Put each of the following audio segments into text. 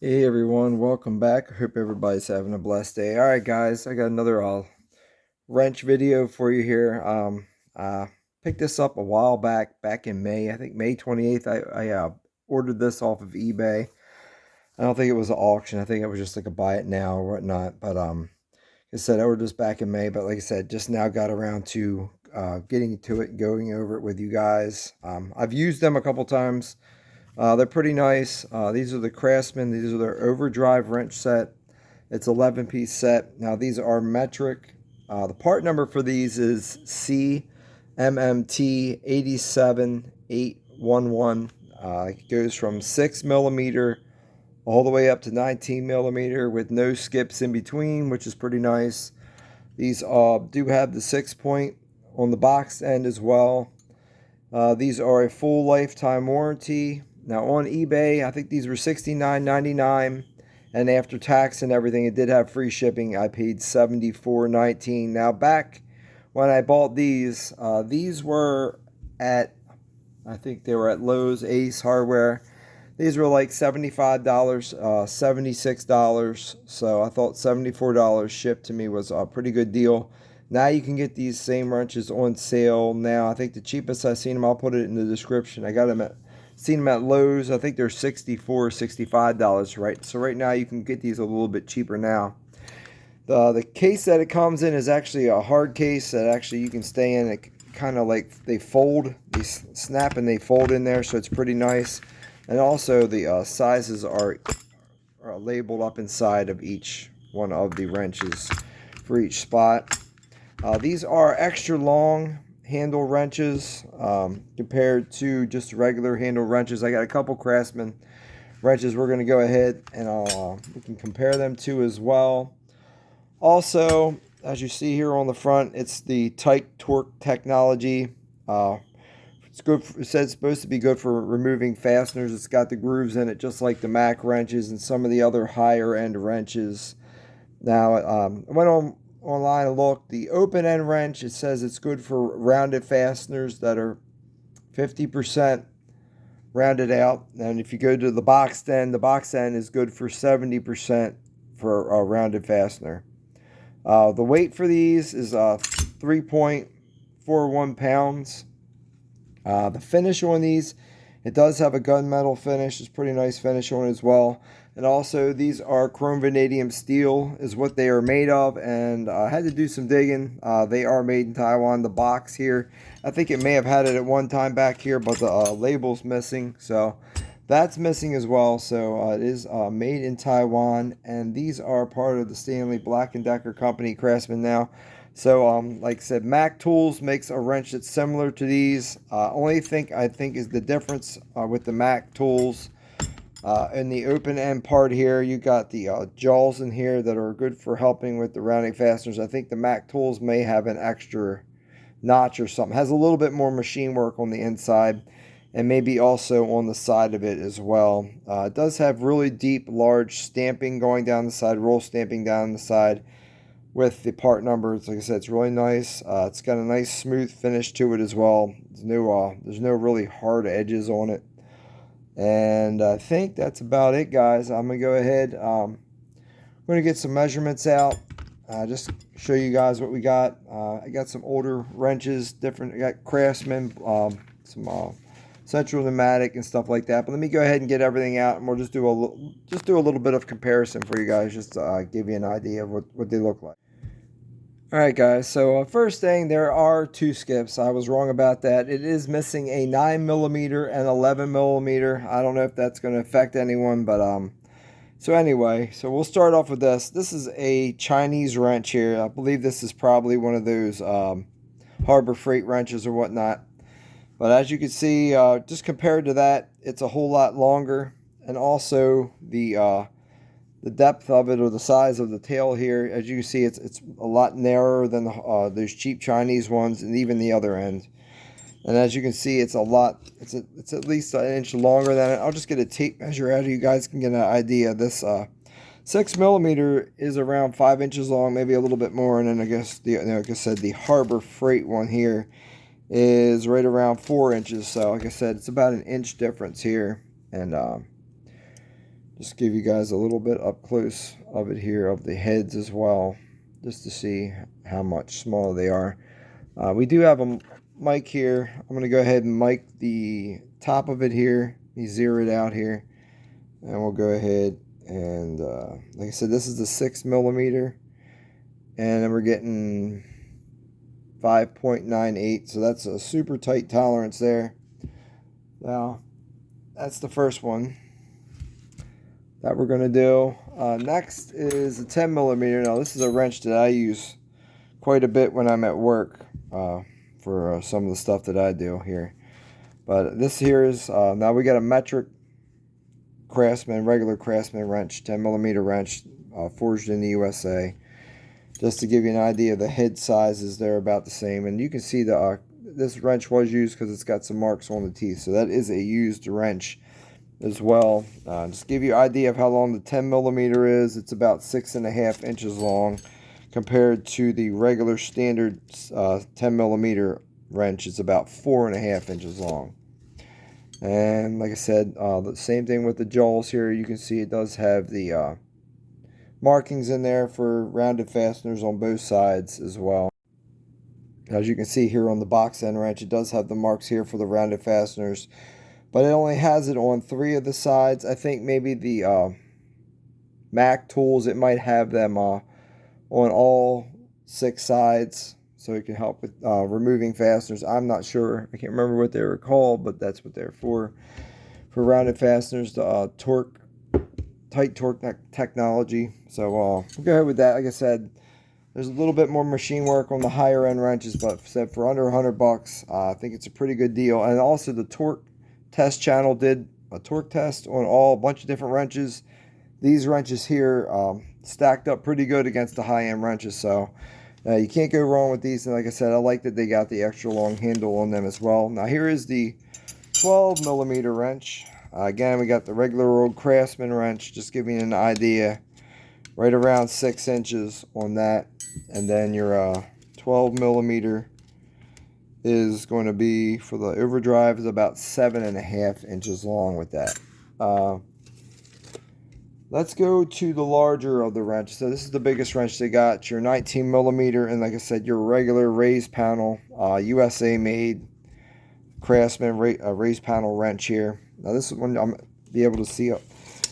Hey everyone, welcome back. I hope everybody's having a blessed day. All right, guys, I got another wrench video for you here. I picked this up a while back in May. I think May 28th. I ordered this off of eBay. I don't think it was an auction. I think it was just like a buy it now or whatnot. But like I said, I ordered this back in May. But like I said, just now got around to getting to it and going over it with you guys. I've used them a couple times. They're pretty nice. These are the Craftsman. These are their OVERDRIVE wrench set. It's 11-piece set. Now these are metric. The part number for these is CMMT 87811. It goes from 6 millimeter all the way up to 19 millimeter with no skips in between, which is pretty nice. These do have the 6-point on the box end as well. These are a full lifetime warranty. Now on eBay, I think these were $69.99, and after tax and everything, it did have free shipping. I paid $74.19. Now back when I bought these were at, I think they were at Lowe's, Ace Hardware. These were like $75, $76. So I thought $74 shipped to me was a pretty good deal. Now you can get these same wrenches on sale now. I think the cheapest I've seen them, I'll put it in the description. I got them seen them at Lowe's. I think they're $64, $65, right? So right now you can get these a little bit cheaper now. The case that it comes in is actually a hard case that actually you can stay in. It kind of like they fold, they snap and they fold in there, so it's pretty nice. And also the sizes are labeled up inside of each one of the wrenches for each spot. These are extra long handle wrenches compared to just regular handle wrenches. I got a couple Craftsman wrenches we're going to go ahead and we can compare them to as well. Also, as you see here on the front, it's the tight torque technology. It's good. It says it's supposed to be good for removing fasteners. It's got the grooves in it, just like the Mac wrenches and some of the other higher end wrenches. Now, I went online and looked. The open end wrench, it says it's good for rounded fasteners that are 50% rounded out. And if you go to the box end is good for 70% for a rounded fastener. The weight for these is 3.41 pounds. The finish on these, it does have a gunmetal finish. It's a pretty nice finish on it as well. And also, these are chrome vanadium steel is what they are made of. And I had to do some digging. They are made in Taiwan. The box here, I think it may have had it at one time back here, but the label's missing. So that's missing as well. So it is made in Taiwan. And these are part of the Stanley Black & Decker company, Craftsman now. So, like I said, Mac Tools makes a wrench that's similar to these. Only thing I think is the difference with the Mac Tools. In the open end part here, you got the jaws in here that are good for helping with the rounding fasteners. I think the Mac Tools may have an extra notch or something. Has a little bit more machine work on the inside and maybe also on the side of it as well. It does have really deep, large stamping going down the side, roll stamping down the side with the part numbers. Like I said, it's really nice. It's got a nice smooth finish to it as well. There's no really hard edges on it. And I think that's about it, guys. I'm going to go ahead. I'm going to get some measurements out. Just show you guys what we got. I got some older wrenches, different. I got Craftsman, some Central Pneumatic and stuff like that. But let me go ahead and get everything out, and we'll just do a little bit of comparison for you guys, just to give you an idea of what they look like. Alright guys, so first thing, there are two skips. I was wrong about that. It is missing a 9mm and 11mm. I don't know if that's going to affect anyone, but so anyway, so we'll start off with this. This is a Chinese wrench here. I believe this is probably one of those Harbor Freight wrenches or whatnot. But as you can see, just compared to that, it's a whole lot longer. And also the depth of it, or the size of the tail here, as you can see, it's a lot narrower than those cheap Chinese ones, and even the other end. And as you can see, it's at least an inch longer than it. I'll just get a tape measure out of you guys can get an idea. This 6mm is around 5 inches long, maybe a little bit more. And then I guess like I said, the Harbor Freight one here is right around 4 inches. So like I said, it's about an inch difference here. And Just give you guys a little bit up close of it here, of the heads as well, just to see how much smaller they are. We do have a mic here. I'm going to go ahead and mic the top of it here. We zero it out here, and we'll go ahead and like I said, this is the 6mm, and then we're getting 5.98, so that's a super tight tolerance there. Now that's the first one that we're going to do. Next is a 10mm. Now this is a wrench that I use quite a bit when I'm at work for some of the stuff that I do here. But this here is, now we got a metric Craftsman, regular Craftsman wrench, 10mm wrench, forged in the USA. Just to give you an idea, the head sizes, they're about the same. And you can see the this wrench was used because it's got some marks on the teeth. So that is a used wrench as well. Just give you an idea of how long the 10mm is. It's about 6.5 inches long compared to the regular standard 10mm wrench. It's about 4.5 inches long. And like I said, the same thing with the jaws here. You can see it does have the markings in there for rounded fasteners on both sides as well. As you can see here on the box end wrench, it does have the marks here for the rounded fasteners, but it only has it on 3 of the sides. I think maybe the Mac tools, it might have them on all 6 sides, so it can help with removing fasteners. I'm not sure. I can't remember what they were called, but that's what they're for rounded fasteners, the tight torque technology. So we'll go ahead with that. Like I said, there's a little bit more machine work on the higher end wrenches, but for under $100, I think it's a pretty good deal. And also the torque test channel did a torque test on a bunch of different wrenches. These wrenches here stacked up pretty good against the high end wrenches, so you can't go wrong with these. And like I said, I like that they got the extra long handle on them as well. Now here is the 12mm wrench. Again, we got the regular old Craftsman wrench, just giving you an idea, right around 6 inches on that. And then your 12mm is going to be, for the OVERDRIVE, is about 7.5 inches long with that. Let's go to the larger of the wrench. So this is the biggest wrench they got, your 19mm, and like I said, your regular raised panel, USA made Craftsman raised panel wrench here. Now this is one I'm be able to see it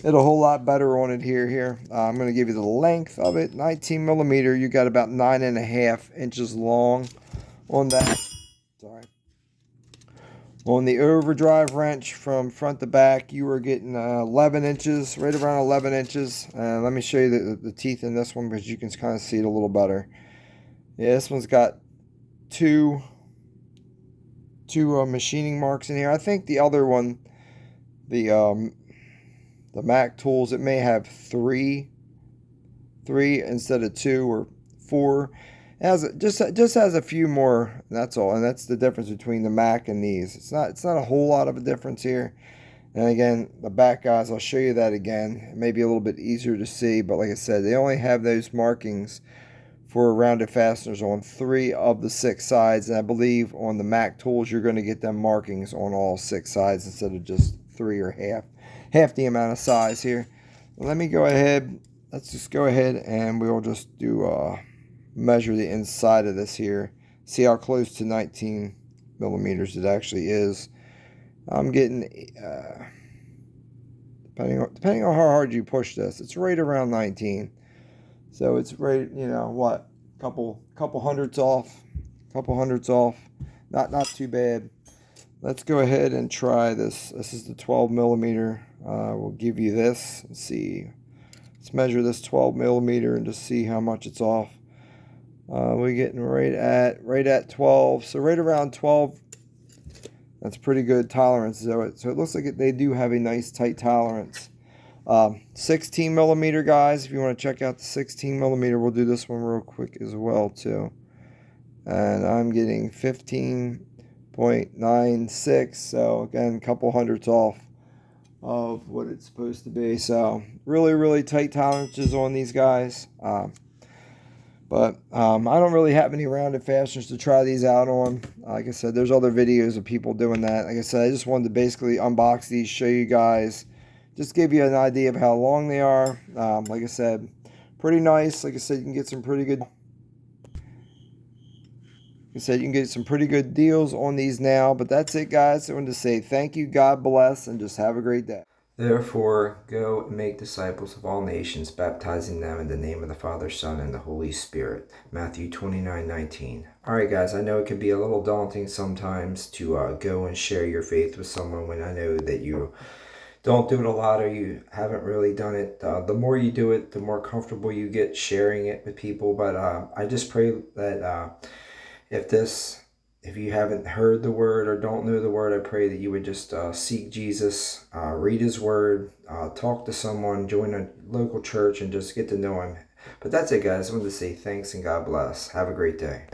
a whole lot better on it here. I'm going to give you the length of it. 19mm, you got about 9.5 inches long on that. Sorry. On the OVERDRIVE wrench, from front to back, you are getting 11 inches, right around 11 inches. Let me show you the teeth in this one, because you can kind of see it a little better. Yeah, this one's got two machining marks in here. I think the other one, the Mac tools, it may have three instead of 2 or 4. It has just has a few more. That's all, and that's the difference between the Mac and these. It's not a whole lot of a difference here. And again, the back guys, I'll show you that again. It may be a little bit easier to see, but like I said, they only have those markings for rounded fasteners on 3 of the 6 sides, and I believe on the Mac tools you're going to get them markings on all 6 sides instead of just 3 or half the amount of size here. Let me go ahead. Let's just go ahead and we'll just do measure the inside of this here. See how close to 19mm it actually is. I'm getting depending on how hard you push this, it's right around 19. So it's right, what, couple hundredths off. Not too bad. Let's go ahead and try this. This is the 12mm. We'll give you this and see. Let's measure this 12mm and just see how much it's off. We're getting right at 12. So right around 12. That's pretty good tolerance. So it looks like they do have a nice tight tolerance. 16mm, guys. If you want to check out the 16mm, we'll do this one real quick as well too. And I'm getting 15.96. So again, a couple hundredths off of what it's supposed to be. So really tight tolerances on these guys. But I don't really have any rounded fasteners to try these out on. Like I said, there's other videos of people doing that. Like I said, I just wanted to basically unbox these, show you guys just give you an idea of how long they are. Like I said, pretty nice. Like I said, you can get some pretty good. Like I said, you can get some pretty good deals on these now. But that's it, guys. I wanted to say thank you, God bless, and just have a great day. Therefore, go and make disciples of all nations, baptizing them in the name of the Father, Son, and the Holy Spirit. Matthew 29:19. All right, guys, I know it can be a little daunting sometimes to go and share your faith with someone when I know that you don't do it a lot or you haven't really done it. The more you do it, the more comfortable you get sharing it with people. But I just pray that if you haven't heard the word or don't know the word, I pray that you would just seek Jesus, read his word, talk to someone, join a local church, and just get to know him. But that's it, guys. I wanted to say thanks and God bless. Have a great day.